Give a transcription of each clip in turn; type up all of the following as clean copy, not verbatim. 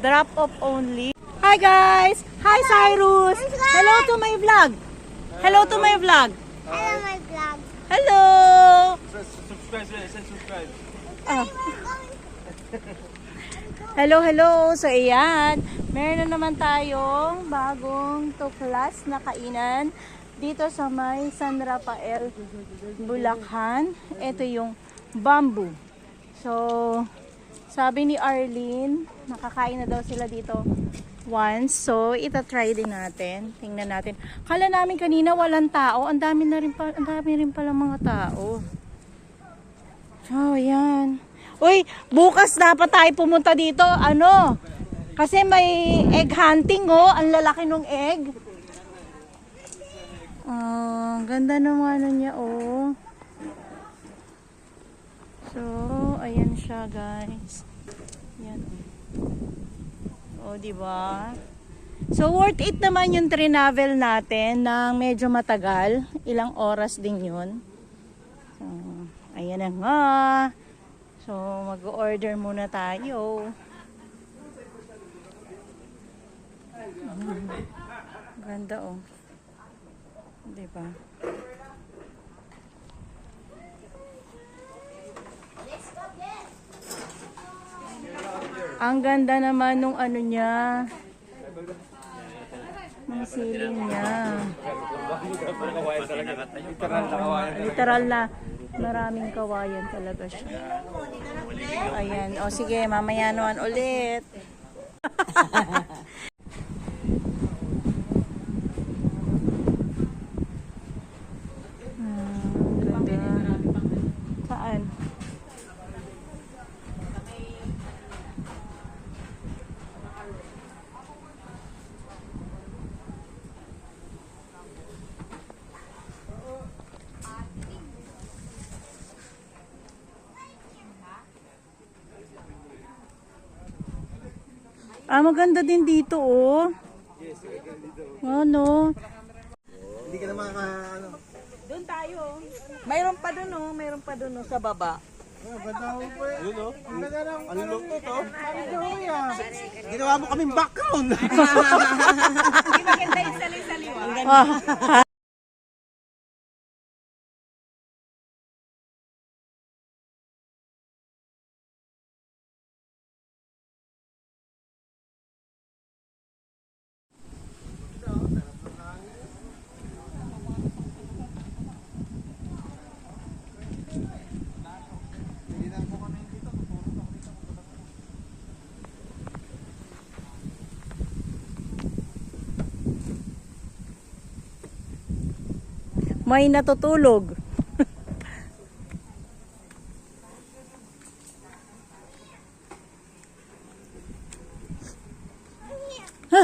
Drop off only. Hi guys! Hi Cyrus! Hello to my vlog! Hello to my vlog! Hello, my vlog. Hello! Subscribe. Ah. Hello! So ayan, meron na naman tayong bagong tuklas na kainan dito sa may San Rafael, Bulacan. Ito yung bamboo. So, sabi ni Arlene, nakakain na daw sila dito once. So, ita-try din natin. Tingnan natin. Kala namin kanina walang tao. Ang dami rin pala mga tao. Oh, yan. Uy, bukas dapat tayo pumunta dito. Ano? Kasi may egg hunting, oh. Ang lalaki ng egg. Ganda naman ano niya, oh. So, ayan siya, guys. Yan. Oh, di ba? So, worth it naman yung travel natin ng medyo matagal. Ilang oras din yun. So, ayan na nga. So, mag-order muna tayo. Ganda, oh. Di ba? Ang ganda naman nung ano niya. Ng ceiling niya. Literal na maraming kawayan talaga siya. Ayan. O sige, mamaya naman ulit. Ganda. Saan? Maganda din dito, oh. Ano? Hindi ka na ano. Doon tayo. Mayroon pa doon, oh. Mayroon pa doon, oh, sa baba. Ganda ho po eh. Yun, oh. Ano look to? Ginawa mo kaming background. Hindi maganda yung sali-saliwa. May natutulog. Ha?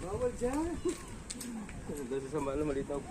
Bawal dyan. Dahil sa malo malitaw.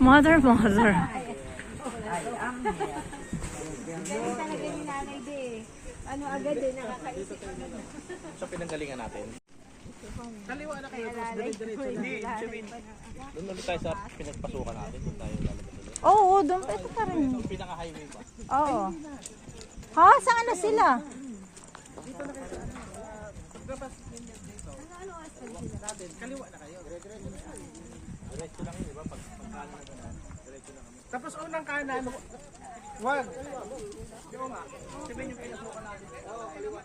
Mother. Talaga ni nanay de. Ano agad eh, nakakaisip. Sa pinanggalingan natin. Kaliwa na kayo. Hindi, doon ulit tayo sa pinagpasukan natin. Doon tayo lalabas ulit. Oo, doon pa ito pa rin. Yung pinaka-highway ba? Oo. Ha? Saan na sila? Kaliwa na kayo. Diretso lang yun, di ba? Pagkanan na gano'n. Diretso lang kami. Tapos unang kanan, wag. Yung nga, sabihin yung pinasukan natin. Kaliwa.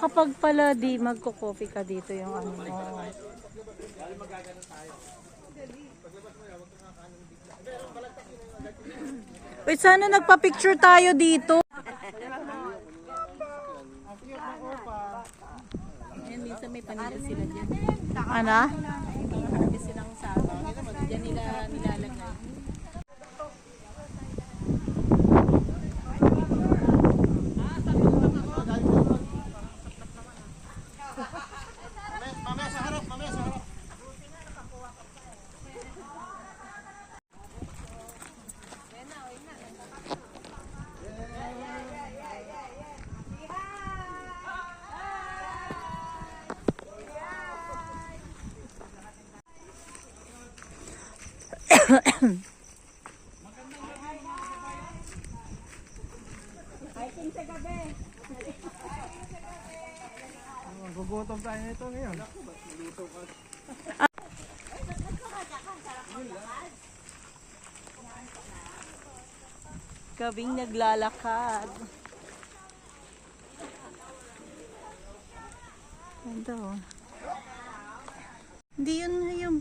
Kapag pala di magko-coffee ka dito yung ano mo. Uy, sana nagpa-picture tayo dito. Ayan, minsan may panila sila dyan. Ano? Marami silang saba. Diyan nila nilalagay. Mamaya sa harap, mamaya sa harap. Gugutom tayo nito ngayon. Gabing naglalakad. Ganda oh. Hindi yun yung